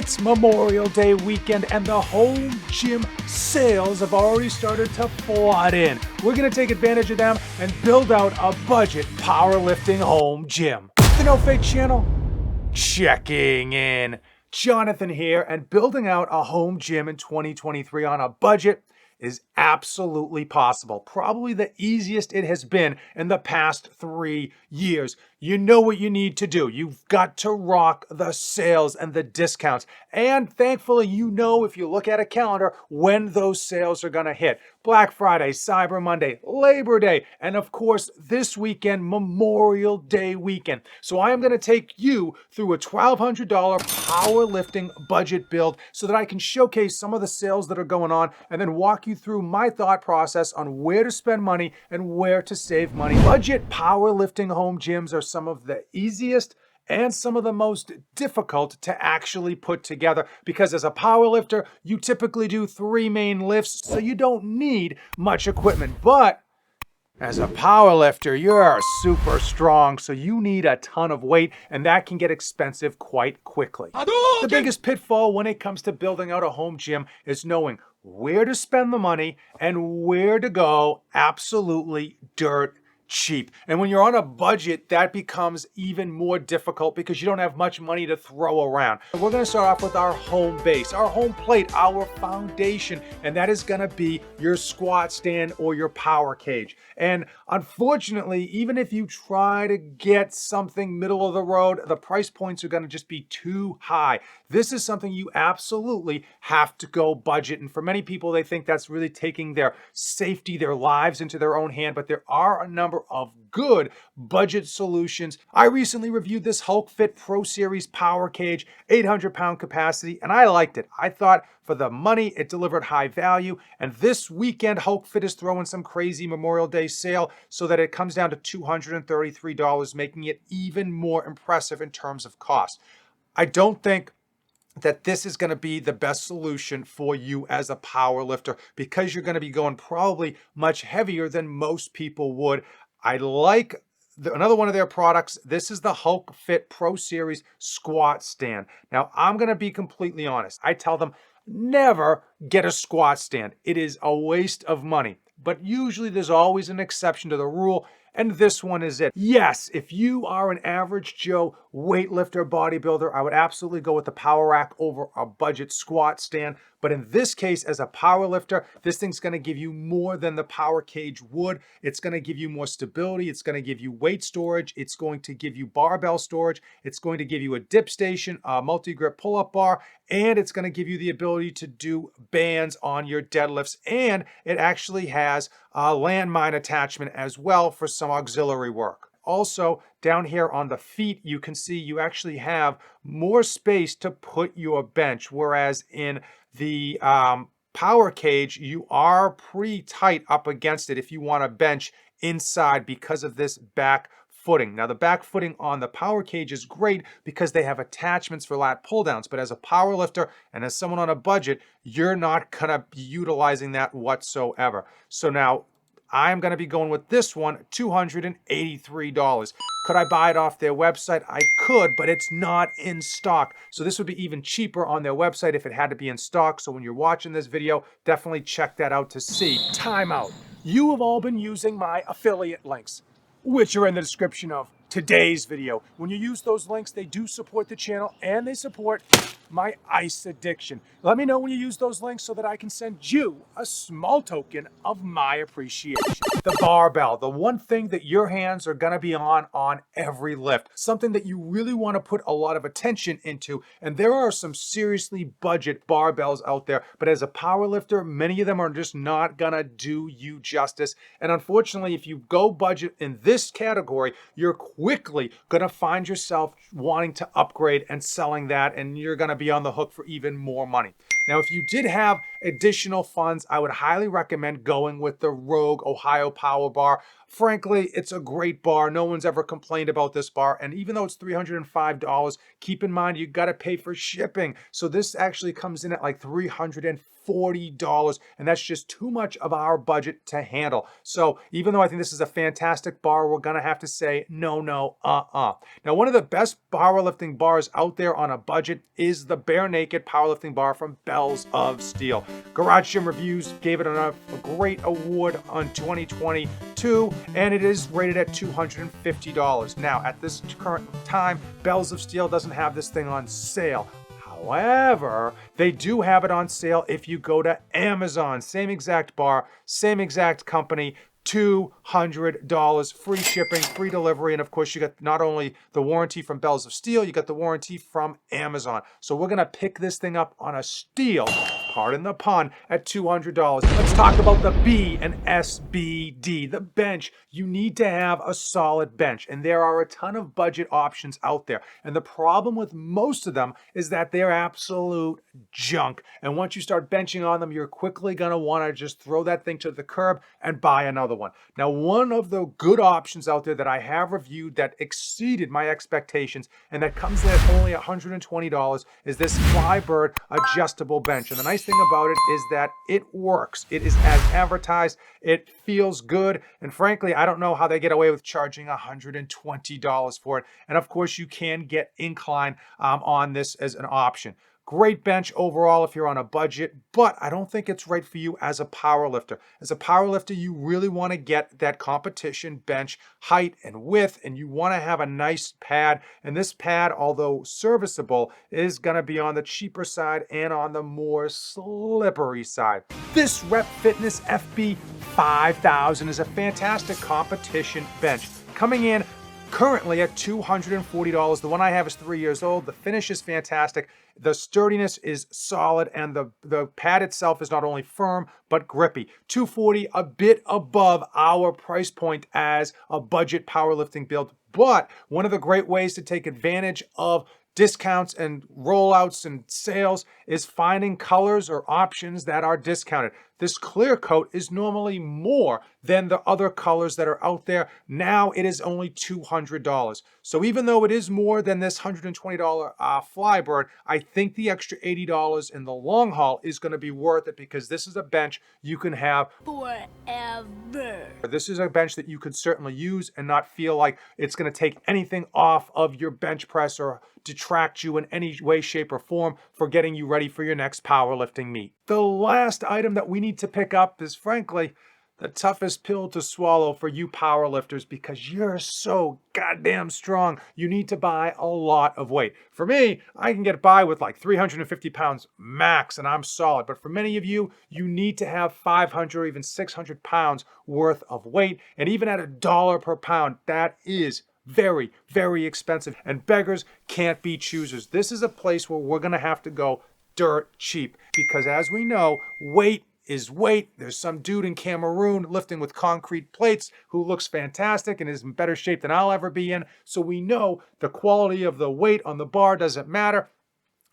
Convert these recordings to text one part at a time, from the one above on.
It's Memorial Day weekend and the home gym sales have already started to flood in. We're going to take advantage of them and build out a budget powerlifting home gym. The No Fake channel, checking in. Jonathan here, and building out a home gym in 2023 on a budget is absolutely possible. Probably the easiest it has been in the past 3 years. You know what you need to do. You've got to rock the sales and the discounts. And thankfully, you know, if you look at a calendar, when those sales are going to hit. Black Friday, Cyber Monday, Labor Day, and of course, this weekend, Memorial Day weekend. So I am going to take you through a $1,200 powerlifting budget build so that I can showcase some of the sales that are going on and then walk you through my thought process on where to spend money and where to save money. Budget powerlifting home gyms are some of the easiest and some of the most difficult to actually put together because as a powerlifter, you typically do 3 main lifts, so you don't need much equipment. But as a powerlifter, you're super strong, so you need a ton of weight, and that can get expensive quite quickly. The biggest pitfall when it comes to building out a home gym is knowing where to spend the money and where to go absolutely dirt cheap. And when you're on a budget, that becomes even more difficult because you don't have much money to throw around. We're going to start off with our home base, our home plate, our foundation, and that is going to be your squat stand or your power cage. And unfortunately, even if you try to get something middle of the road, the price points are going to just be too high. This is something you absolutely have to go budget. And for many people, they think that's really taking their safety, their lives into their own hand, but there are a number of good budget solutions. I recently reviewed this Hulk Fit Pro Series power cage, 800-pound capacity, and I liked it. I thought for the money, it delivered high value. And this weekend, Hulk Fit is throwing some crazy Memorial Day sale so that it comes down to $233, making it even more impressive in terms of cost. I don't think that this is going to be the best solution for you as a power lifter because you're going to be going probably much heavier than most people would. I like another one of their products. This is the Hulk Fit Pro Series squat stand. Now, I'm going to be completely honest. I tell them, never get a squat stand. It is a waste of money. But usually there's always an exception to the rule, and this one is it. Yes, if you are an average Joe weightlifter, bodybuilder, I would absolutely go with the Power Rack over a budget squat stand. But in this case, as a power lifter, this thing's going to give you more than the power cage would. It's going to give you more stability. It's going to give you weight storage. It's going to give you barbell storage. It's going to give you a dip station, a multi-grip pull-up bar, and it's going to give you the ability to do bands on your deadlifts. And it actually has a landmine attachment as well for some auxiliary work. Also, down here on the feet, you can see you actually have more space to put your bench, whereas in the power cage, you are pretty tight up against it if you want to bench inside because of this back footing. Now, the back footing on the power cage is great because they have attachments for lat pull downs, but as a power lifter and as someone on a budget, you're not going to be utilizing that whatsoever. So now, I'm going to be going with this one, $283. Could I buy it off their website? I could, but it's not in stock. So this would be even cheaper on their website if it had to be in stock. So when you're watching this video, definitely check that out to see. Timeout. You have all been using my affiliate links, which are in the description of today's video. When you use those links, they do support the channel and they support my ice addiction. Let me know when you use those links so that I can send you a small token of my appreciation. The barbell, the one thing that your hands are going to be on every lift, something that you really want to put a lot of attention into. And there are some seriously budget barbells out there, but as a power lifter, many of them are just not going to do you justice. And unfortunately, if you go budget in this category, you're quickly going to find yourself wanting to upgrade and selling that, and you're going to be on the hook for even more money. Now, if you did have additional funds, I would highly recommend going with the Rogue Ohio Power Bar. Frankly, it's a great bar. No one's ever complained about this bar. And even though it's $305, keep in mind you got to pay for shipping. So this actually comes in at like $340, and that's just too much of our budget to handle. So even though I think this is a fantastic bar, we're going to have to say no, no, Now, one of the best powerlifting bars out there on a budget is the Bare Naked powerlifting bar from Bells of Steel. Garage Gym Reviews gave it a great award on 2022, and it is rated at $250. Now, at this current time, Bells of Steel doesn't have this thing on sale. However, they do have it on sale if you go to Amazon. Same exact bar, same exact company, $200, free shipping, free delivery, and of course you got not only the warranty from Bells of Steel, you got the warranty from Amazon. So we're gonna pick this thing up on a steal, pardon the pun, at $200. Let's talk about the B and SBD, the bench. You need to have a solid bench, and there are a ton of budget options out there. And the problem with most of them is that they're absolute junk. And once you start benching on them, you're quickly gonna wanna just throw that thing to the curb and buy another one. Now, one of the good options out there that I have reviewed that exceeded my expectations and that comes in at only $120 is this Flybird adjustable bench. And the nice thing about it is that it works. It is as advertised. It feels good. And frankly, I don't know how they get away with charging $120 for it. And of course, you can get incline on this as an option. Great bench overall if you're on a budget, but I don't think it's right for you as a powerlifter. As a powerlifter, you really want to get that competition bench height and width, and you want to have a nice pad. And this pad, although serviceable, is going to be on the cheaper side and on the more slippery side. This Rep Fitness FB 5000 is a fantastic competition bench, coming in currently at $240. The one I have is 3 years old. The finish is fantastic. The sturdiness is solid, and the pad itself is not only firm, but grippy. $240, a bit above our price point as a budget powerlifting build. But one of the great ways to take advantage of discounts and rollouts and sales is finding colors or options that are discounted. This clear coat is normally more than the other colors that are out there. Now it is only $200. So even though it is more than this $120 Flybird, I think the extra $80 in the long haul is going to be worth it, because this is a bench you can have forever. This is a bench that you could certainly use and not feel like it's going to take anything off of your bench press or detract you in any way, shape, or form for getting you ready for your next powerlifting meet. The last item that we need to pick up is, frankly, the toughest pill to swallow for you powerlifters, because you're so goddamn strong. You need to buy a lot of weight. For me, I can get by with like 350 pounds max and I'm solid. But for many of you, you need to have 500 or even 600 pounds worth of weight. And even at $1 per pound, that is very, very expensive. And beggars can't be choosers. This is a place where we're going to have to go dirt cheap, because as we know, weight is weight. There's some dude in Cameroon lifting with concrete plates who looks fantastic and is in better shape than I'll ever be in. So we know the quality of the weight on the bar doesn't matter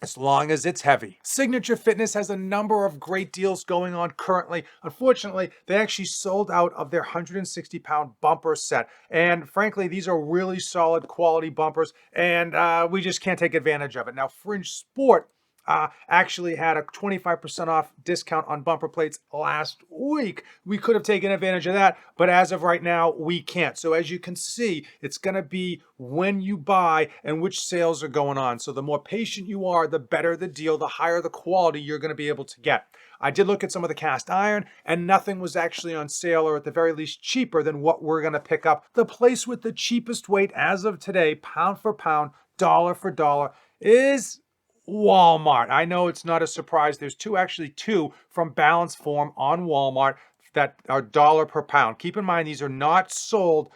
as long as it's heavy. Signature Fitness has a number of great deals going on currently. Unfortunately, they actually sold out of their 160-pound bumper set. And frankly, these are really solid quality bumpers, and we just can't take advantage of it. Now, Fringe Sport actually had a 25% off discount on bumper plates last week. We could have taken advantage of that, but as of right now, we can't. So as you can see, it's going to be when you buy and which sales are going on. So the more patient you are, the better the deal, the higher the quality you're going to be able to get. I did look at some of the cast iron, and nothing was actually on sale, or at the very least cheaper than what we're going to pick up. The place with the cheapest weight as of today, pound for pound, dollar for dollar, is Walmart. I know it's not a surprise. There's actually two from Balance Form on Walmart that are $1 per pound. Keep in mind, these are not sold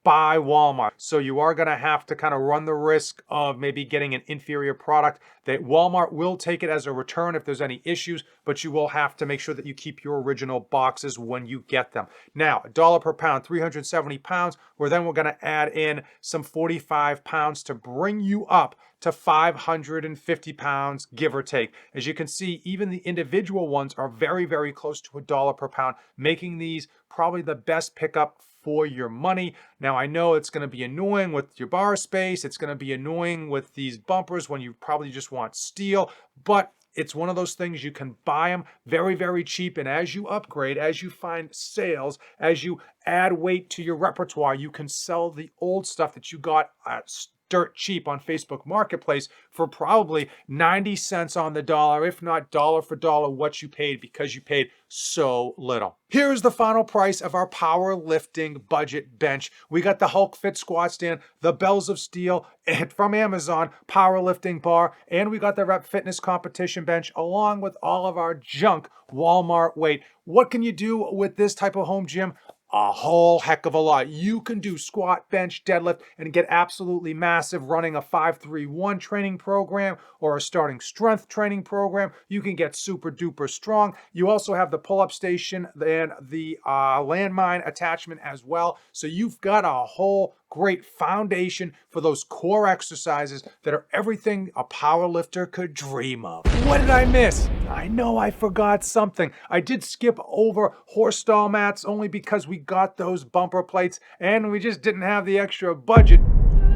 by Walmart. So you are going to have to kind of run the risk of maybe getting an inferior product. That Walmart will take it as a return if there's any issues, but you will have to make sure that you keep your original boxes when you get them. Now, $1 per pound, 370 pounds, we're going to add in some 45 pounds to bring you up to 550 pounds, give or take. As you can see, even the individual ones are very, very close to $1 per pound, making these probably the best pickup for your money. Now, I know it's going to be annoying with your bar space. It's going to be annoying with these bumpers when you probably just want steel, but it's one of those things you can buy them very, very cheap. And as you upgrade, as you find sales, as you add weight to your repertoire, you can sell the old stuff that you got at dirt cheap on Facebook Marketplace for probably 90 cents on the dollar, if not dollar for dollar what you paid, because you paid so little. Here's the final price of our powerlifting budget bench. We got the Hulk Fit squat stand, the Bells of Steel and from Amazon powerlifting bar, and we got the Rep Fitness competition bench along with all of our junk Walmart weight. What can you do with this type of home gym? A whole heck of a lot. You can do squat, bench, deadlift, and get absolutely massive running a 5-3-1 training program or a starting strength training program. You can get super duper strong. You also have the pull-up station and the landmine attachment as well. So you've got a whole great foundation for those core exercises that are everything a powerlifter could dream of. What did I miss? I know I forgot something. I did skip over horse stall mats only because we got those bumper plates and we just didn't have the extra budget.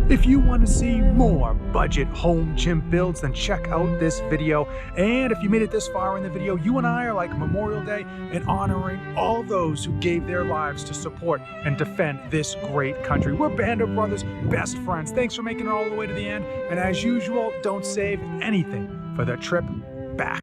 If you want to see more budget home gym builds, then check out this video. And if you made it this far in the video, you and I are like Memorial Day and honoring all those who gave their lives to support and defend this great country. We're Band of Brothers, best friends. Thanks for making it all the way to the end. And as usual, don't save anything for the trip back.